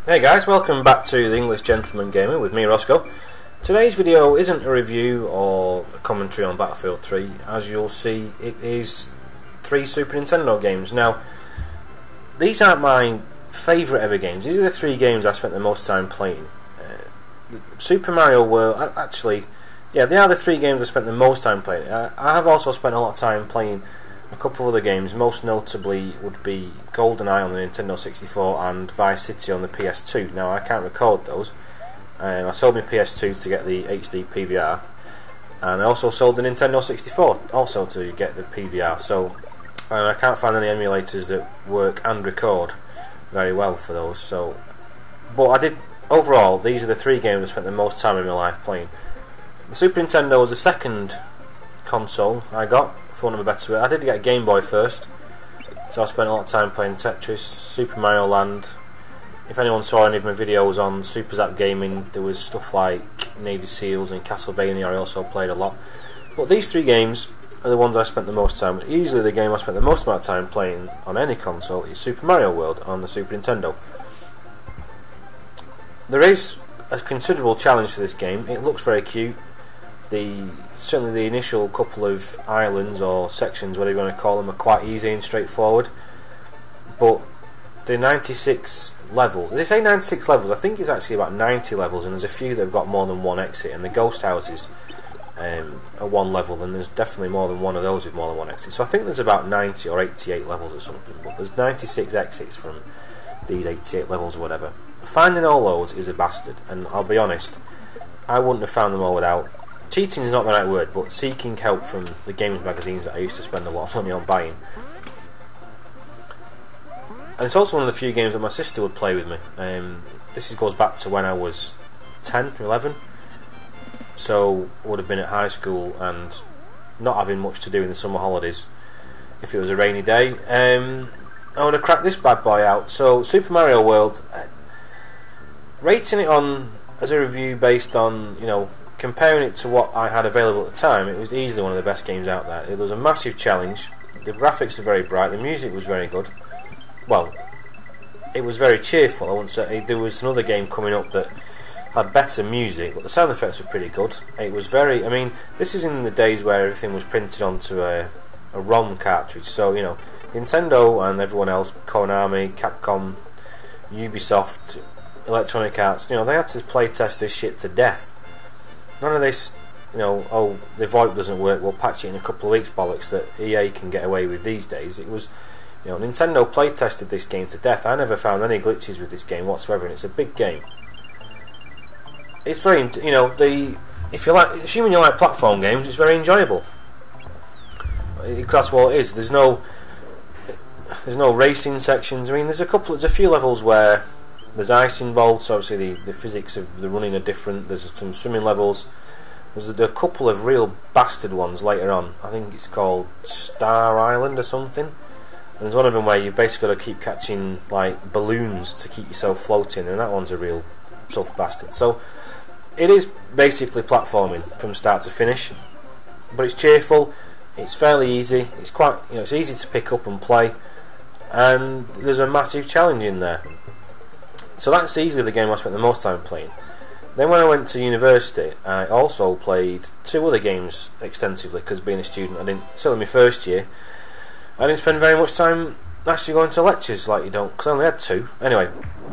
Hey guys, welcome back to the English Gentleman Gamer with me, Roscoe. Today's video isn't a review or a commentary on Battlefield 3. As you'll see, it is 3 Super Nintendo games. Now, these aren't my favourite ever games. These are the 3 games I spent the most time playing. Super Mario World, actually, yeah, they are the 3 games I spent the most time playing. I have also spent a lot of time playing a couple of other games, most notably would be GoldenEye on the Nintendo 64 and Vice City on the PS2. Now, I can't record those. I sold my PS2 to get the HD PVR, and I also sold the Nintendo 64 also to get the PVR, so I can't find any emulators that work and record very well for those. So, but I did, overall, these are the 3 games I spent the most time in my life playing. The Super Nintendo was the second console I got, for want of a better word. I did get a Game Boy first, so I spent a lot of time playing Tetris, Super Mario Land. If anyone saw any of my videos on Super Zap Gaming, there was stuff like Navy Seals and Castlevania I also played a lot. But these 3 games are the ones I spent the most time with. Easily the game I spent the most amount of time playing on any console is Super Mario World on the Super Nintendo. There is a considerable challenge to this game. It looks very cute. Certainly the initial couple of islands or sections, whatever you want to call them, are quite easy and straightforward. But the 96 level, they say 96 levels, I think it's actually about 90 levels, and there's a few that have got more than one exit, and the ghost houses are one level, and there's definitely more than one of those with more than one exit. So I think there's about 90 or 88 levels or something, but there's 96 exits from these 88 levels or whatever. Finding all those is a bastard, and I'll be honest, I wouldn't have found them all without cheating is not the right word, but seeking help from the games magazines that I used to spend a lot of money on buying. And it's also one of the few games that my sister would play with me. This goes back to when I was 10, 11, so I would have been at high school and not having much to do in the summer holidays. If it was a rainy day, I would have cracked this bad boy out. So Super Mario World, rating it on as a review based on, comparing it to what I had available at the time, it was easily one of the best games out there. It was a massive challenge. The graphics were very bright. The music was very good. Well, it was very cheerful. I wouldn't say there was another game coming up that had better music, but the sound effects were pretty good. It was very. I mean, this is in the days where everything was printed onto a ROM cartridge. So Nintendo and everyone else, Konami, Capcom, Ubisoft, Electronic Arts, they had to play test this shit to death. None of this, oh, the VoIP doesn't work, we'll patch it in a couple of weeks bollocks that EA can get away with these days. It was, Nintendo play tested this game to death. I never found any glitches with this game whatsoever, and it's a big game. It's very, if you like, assuming you like platform games, it's very enjoyable. That's what it is. There's no racing sections. I mean, there's a few levels where there's ice involved, so obviously the physics of the running are different. There's some swimming levels. There's a couple of real bastard ones later on. I think it's called Star Island or something. And there's one of them where you basically got to keep catching like balloons to keep yourself floating, and that one's a real tough bastard. So it is basically platforming from start to finish, but it's cheerful. It's fairly easy. It's quite, it's easy to pick up and play, and there's a massive challenge in there. So that's easily the game I spent the most time playing. Then when I went to university, I also played 2 other games extensively, because being a student, still in my first year, I didn't spend very much time actually going to lectures like you don't, because I only had 2. Anyway,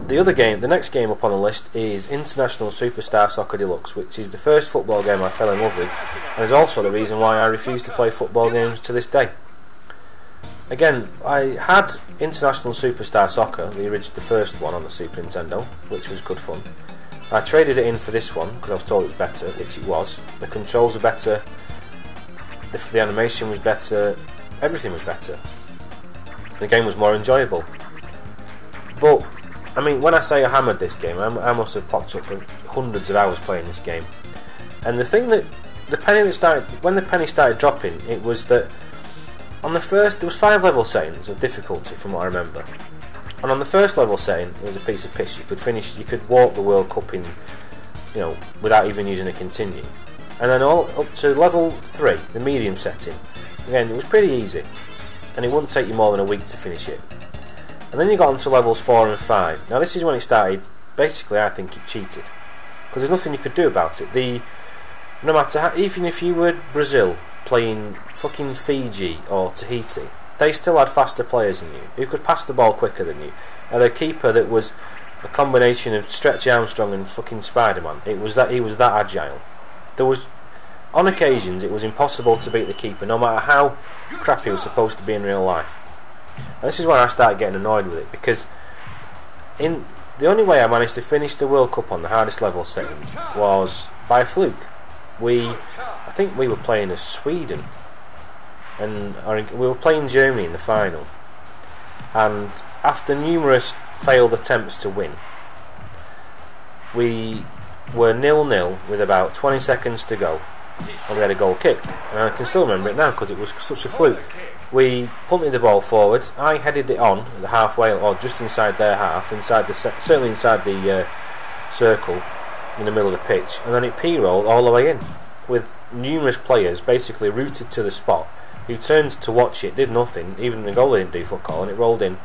the next game up on the list is International Superstar Soccer Deluxe, which is the first football game I fell in love with, and is also the reason why I refuse to play football games to this day. Again, I had International Superstar Soccer, the first one on the Super Nintendo, which was good fun. I traded it in for this one because I was told it was better, which it was. The controls were better, the animation was better, everything was better. The game was more enjoyable. But, I mean, when I say I hammered this game, I must have clocked up hundreds of hours playing this game. And the thing that, when the penny started dropping, it was that on the first, there was 5 level settings of difficulty from what I remember, and on the first level setting it was a piece of piss. You could walk the World Cup in, without even using a continue. And then all up to level 3, the medium setting, again it was pretty easy, and it wouldn't take you more than a week to finish it. And then you got onto levels 4 and 5. Now this is when it started basically I think it cheated, because there's nothing you could do about it. No matter how, even if you were Brazil playing fucking Fiji or Tahiti, they still had faster players than you, who could pass the ball quicker than you, and a keeper that was a combination of Stretch Armstrong and fucking Spider-Man. He was that agile. There was, on occasions, it was impossible to beat the keeper, no matter how crap he was supposed to be in real life. And this is when I started getting annoyed with it, because the only way I managed to finish the World Cup on the hardest level setting was by a fluke. I think we were playing as Sweden, and we were playing Germany in the final, and after numerous failed attempts to win, we were 0-0 with about 20 seconds to go, and we had a goal kick, and I can still remember it now because it was such a fluke. We punted the ball forward, I headed it on at the halfway, or just inside their half, certainly inside the circle in the middle of the pitch, and then it p-rolled all the way in, with numerous players basically rooted to the spot, who turned to watch it, did nothing, even the goalie didn't do fuck all, and it rolled in,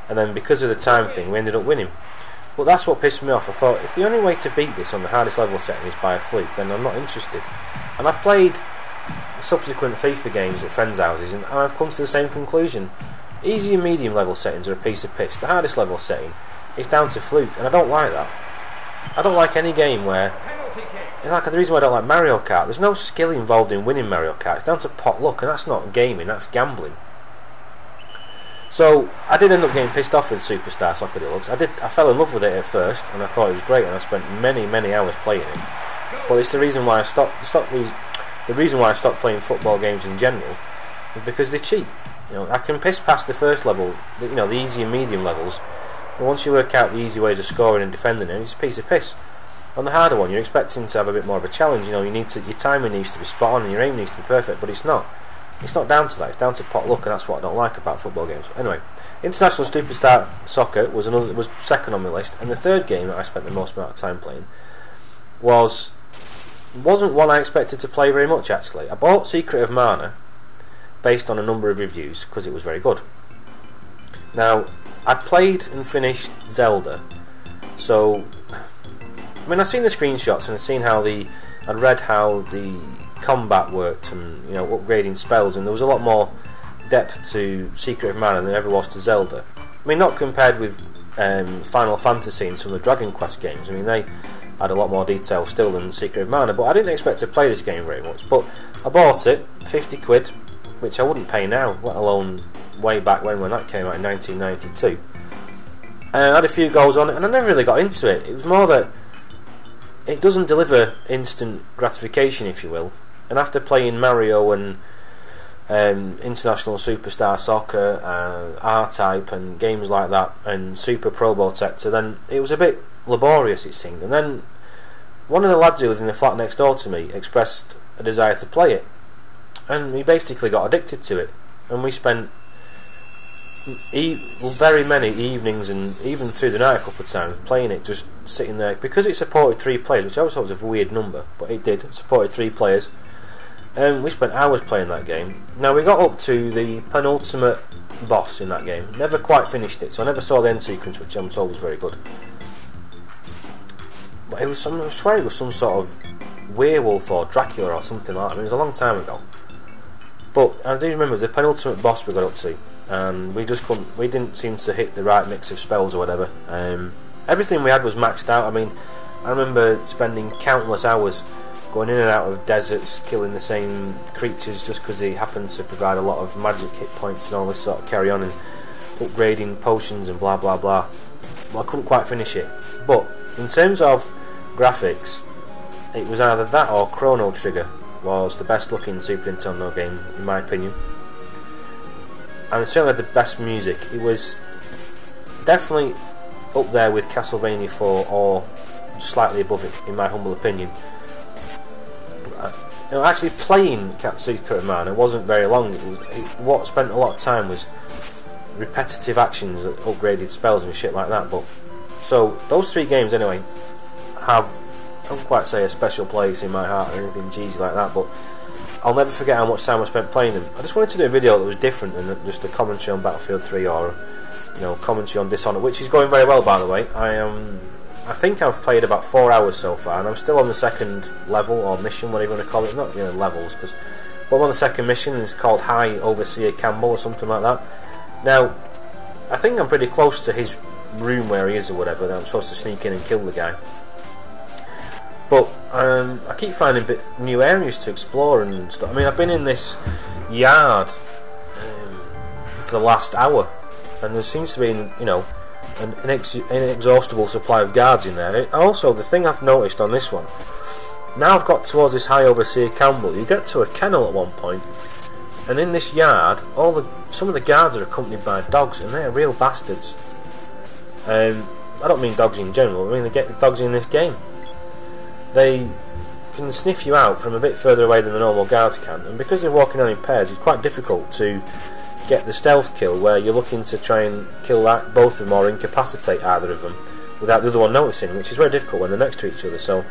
and then because of the time thing we ended up winning. But that's what pissed me off. I thought, if the only way to beat this on the hardest level setting is by a fluke, then I'm not interested. And I've played subsequent FIFA games at friends' houses, and I've come to the same conclusion. Easy and medium level settings are a piece of piss. The hardest level setting is down to fluke, and I don't like that. I don't like any game where, like, the reason why I don't like Mario Kart, there's no skill involved in winning Mario Kart. It's down to pot luck, and that's not gaming, that's gambling. So I did end up getting pissed off with Superstar Soccer Deluxe. I fell in love with it at first, and I thought it was great, and I spent many hours playing it. But it's the reason why I stopped playing football games in general, is because they cheat. I can piss past the first level, the easy and medium levels, and once you work out the easy ways of scoring and defending it, it's a piece of piss. On the harder one, you're expecting to have a bit more of a challenge. Your timing needs to be spot on and your aim needs to be perfect, but it's not. It's not down to that. It's down to pot luck, and that's what I don't like about football games. Anyway, International Superstar Soccer was second on my list, and the third game that I spent the most amount of time playing wasn't one I expected to play very much. Actually, I bought Secret of Mana based on a number of reviews because it was very good. Now, I'd played and finished Zelda, so I'd seen the screenshots and I'd seen I'd read how the combat worked and upgrading spells, and there was a lot more depth to Secret of Mana than there ever was to Zelda. Not compared with Final Fantasy and some of the Dragon Quest games. They had a lot more detail still than Secret of Mana, but I didn't expect to play this game very much. But I bought it, 50 quid, which I wouldn't pay now, let alone way back when that came out in 1992. And I had a few goals on it, and I never really got into it. It was more that it doesn't deliver instant gratification, if you will. And after playing Mario and International Superstar Soccer, R-Type and games like that, and Super Pro Protector, then it was a bit laborious, it seemed. And then one of the lads who lived in the flat next door to me expressed a desire to play it, and we basically got addicted to it, and we spent very many evenings and even through the night a couple of times playing it, just sitting there, because it supported 3 players, which I always thought was a weird number, but it did. It supported 3 players, and we spent hours playing that game. Now, we got up to the penultimate boss in that game, never quite finished it, so I never saw the end sequence, which I'm told was very good. But I swear it was some sort of werewolf or Dracula or something like that. It was a long time ago, but I do remember it was the penultimate boss we got up to, and we didn't seem to hit the right mix of spells or whatever. Everything we had was maxed out. I remember spending countless hours going in and out of deserts, killing the same creatures just because they happened to provide a lot of magic hit points and all this sort of carry on, and upgrading potions and blah blah blah. Well, I couldn't quite finish it. But in terms of graphics, it was either that or Chrono Trigger was the best looking Super Nintendo game, in my opinion. And it certainly had the best music. It was definitely up there with Castlevania 4 or slightly above it, in my humble opinion. Actually playing Secret of Mana wasn't very long. What spent a lot of time was repetitive actions that upgraded spells and shit like that. But so those 3 games anyway have, I don't quite say a special place in my heart or anything cheesy like that, but I'll never forget how much time I spent playing them. I just wanted to do a video that was different than just a commentary on Battlefield 3 or commentary on Dishonored, which is going very well, by the way. I am I think I've played about 4 hours so far, and I'm still on the second level or mission, whatever you want to call it. Not really levels, but I'm on the second mission. It's called High Overseer Campbell or something like that. Now, I think I'm pretty close to his room where he is or whatever. That I'm supposed to sneak in and kill the guy. But I keep finding new areas to explore and stuff. I mean, I've been in this yard for the last hour, and there seems to be, you know, an inexhaustible supply of guards in there. Also, the thing I've noticed on this one, now I've got towards this High Overseer Campbell, you get to a kennel at one point, and in this yard, some of the guards are accompanied by dogs, and they're real bastards. I don't mean dogs in general, I mean they get the dogs in this game. They can sniff you out from a bit further away than the normal guards can, and because they're walking on in pairs, it's quite difficult to get the stealth kill where you're looking to try and kill both of them or incapacitate either of them without the other one noticing, which is very difficult when they're next to each other. So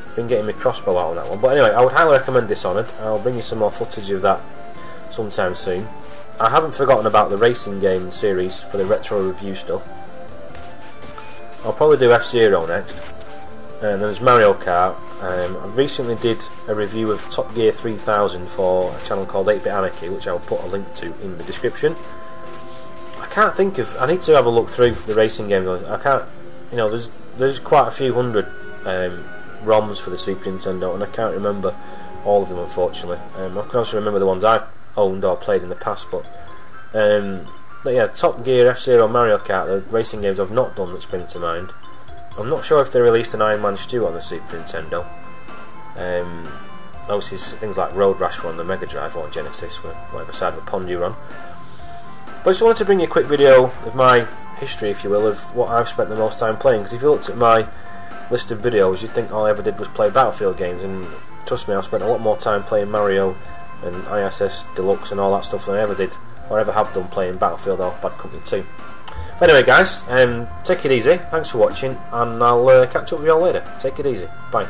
I've been getting my crossbow out on that one. But anyway, I would highly recommend Dishonored. I'll bring you some more footage of that sometime soon. I haven't forgotten about the racing game series for the retro review stuff. I'll probably do F-Zero next. And there's Mario Kart. I recently did a review of Top Gear 3000 for a channel called 8-Bit Anarchy, which I'll put a link to in the description. I can't think of. I need to have a look through the racing game. I can't. You know, there's quite a few hundred ROMs for the Super Nintendo, and I can't remember all of them, unfortunately. I can also remember the ones I've owned or played in the past, but yeah, Top Gear, F-Zero, Mario Kart, the racing games I've not done that spring to mind. I'm not sure if they released an Iron Man Stew on the Super Nintendo. Obviously things like Road Rash were on the Mega Drive or Genesis, whatever side of the pond you're on. But I just wanted to bring you a quick video of my history, if you will, of what I've spent the most time playing, because if you looked at my list of videos you'd think all I ever did was play Battlefield games, and trust me, I've spent a lot more time playing Mario and ISS Deluxe and all that stuff than I ever did or ever have done playing Battlefield or Bad Company 2. But anyway guys, take it easy, thanks for watching, and I'll catch up with you all later. Take it easy, bye.